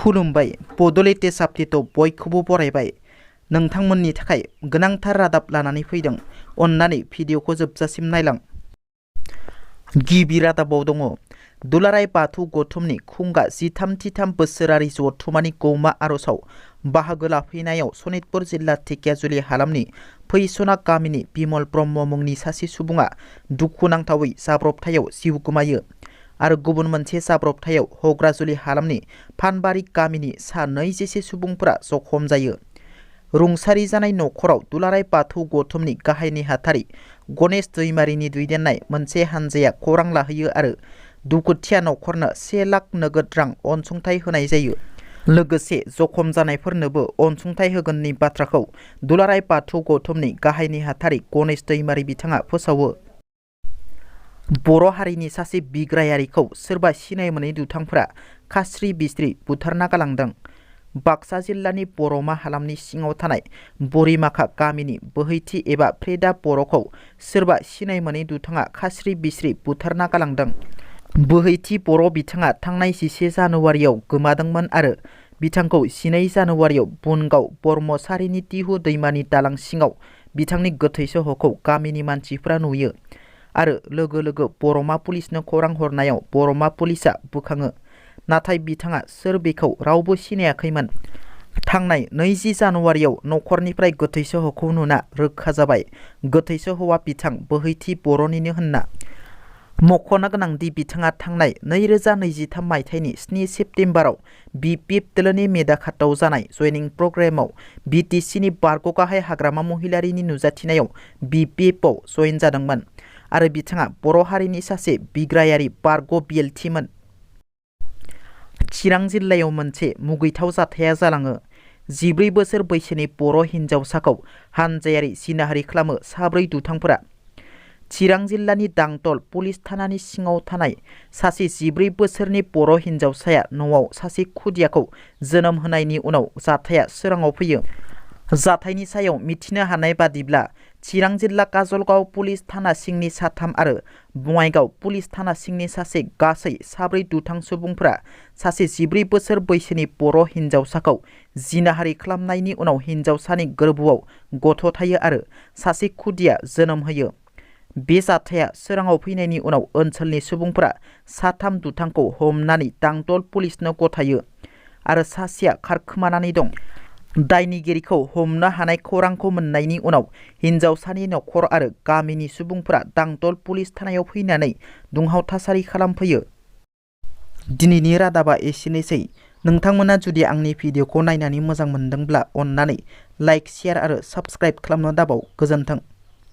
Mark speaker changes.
Speaker 1: खुलुमबाय बड'लेण्ड साबटिटआव बयखौबो बरायबाय। नोंथांमोननि थाखाय गोनांथार रादाब लानानै फैदों। अन्नानै भिडिअखौ जोबजासिम नायलां। गिबि रादाबाव दङ दुलाराय बाथौ गौथुमनि खुंगा 13 बोसोरारि जथुमानि गौमा आर'जआव बाहागो लाफैनायाव सनितपुर जिल्ला धेकियाजुलि हालामनि फैसना गामिनि बिमल ब्रह्म मुंनि सासे सुबुङा दुखुनांथावै जाब्रबथायाव जिउ गोमायो आरो गुबुन मोनसे जाब्रबथायाव हग्राजुलि हालामनि फानबारि गामिनि सा 20 सुबुंफोरा जखम जायो। रुंसारि जानाय नखराव दुलाराय बाथौ गौथुमनि गाहाय नेहाथारि गणेश दैमारिनि दैदेननाय मोनसे हानजाया खौरां लाहैयो आरो दुखुथिया नखरनो 1 लाख नोगोद रां अनसुंथाइ होनाय जायो। लोगोसे जखम जानायफोरनोबो अनसुंथाइ होगोननि बाथ्राखौ दुलाराय बाथौ गौथुमनि गाहाय नेहाथारि गणेश दैमारि बिथाङा फोसावो। बर' हारिनि सासे बिग्रायारिखौ सोरबा सिनाय मोनै दुथांफोरा खास्रि बिस्रि बुथारना गालांदों। बाक्सा जिल्लानि बरमा हालामनि सिङाव थानाय बरिमाखा गामिनि बोहैथि एबा फ्रेदा बर'खौ सोरबा सिनाय मोनै दुथाङा खास्रि बिस्रि बुथारना गालांदों। बोहैथि बर' बिथाङा थांनाय 11 जानुवारियाव गोमादोंमोन आरो बिथांखौ 12 जानुवारियाव बुनगाव बर्मसारिनि तिहु दैमानि दालां सिङाव बिथांनि गोथै सहखौ गामिनि मानसिफ्रा नुयो आरो लोगो लोगो बरमा पुलिसनो खौरां हरनायाव बरमा पुलिसा बोखाङो। नाथाय बिथाङा सोर बेखौ रावबो सिनायाखैमोन। थांनाय 20 जानुवारियाव नखरनिफ्राय गोथै सहखौ नुना रोखा जाबाय गोथै सहआ बिथां बोहैथि बर'निनो होनना। मख'नो गोनांदि बिथाङा थांनाय 2023 मायथाइनि 7 सेप्तेम्बराव UPPL दोलोनि मेदाखाताव जानाय जयनिं प्रग्रामाव BTCनि बारग' गाहाय हाग्रामा महिलारिनि नुजाथिनायाव UPPL जयेन जादोंमोन आरो बिथाङा बर' हारिनि सासे बिग्रायारि बारग' BLT मोन। चिरां जिल्लायाव मोनसे मुगैथाव जाथाया जालाङो। 14 बोसोर बैसोनि बर' हिन्जावसाखौ हानजायारि जिनाहारि खालामो 4 दुथांफोरा। चिरां जिल्लानि दांतल पुलिस थानानि सिङाव थानाय सासे 14 बोसोरनि बर' हिन्जावसाया न'आव सासे खुदियाखौ जोनोम होनायनि उनाव जाथाया सोराङाव फैयो। जाथायनि सायाव मिथिनो हानाय बादिब्ला चिरां जिल्ला काजलगाव पुलिस थाना सिंनि 3 आरो बङाइगाव पुलिस थाना सिंनि सासे गासै 4 दुथां सुबुंफोरा सासे 14 बोसोर बैसोनि बर' हिन्जावसाखौ जिनाहारि खालामनायनि उनाव हिन्जावसानि गोरबोआव गथ' थायो आरो सासे खुदिया जोनोम होयो। बे जाथाया सोराङाव फैनायनि उनाव ओनसोलनि सुबुंफोरा 3 दुथांखौ हमनानै दांतल पुलिसनो गथायो आरो सासेया खारखोमानानै दं। दायनिगिरिखौ हमनो हानाय खौरांखौ मोननायनि उनाव हिन्जावसानि नखर आरो गामिनि सुबुंफोरा दांतल पुलिस थानायाव फैनानै दुंहाव थासारि खालामफैयो। दिनैनि रादाबा एसेनोसै। नोंथांमोना जुदि आंनि भिडिअखौ नायनानै मोजां मोनदोंब्ला अन्नानै लाइक, शेयार आरो साबस्क्राइब खालामनो दाबाव। गोजोन्थों।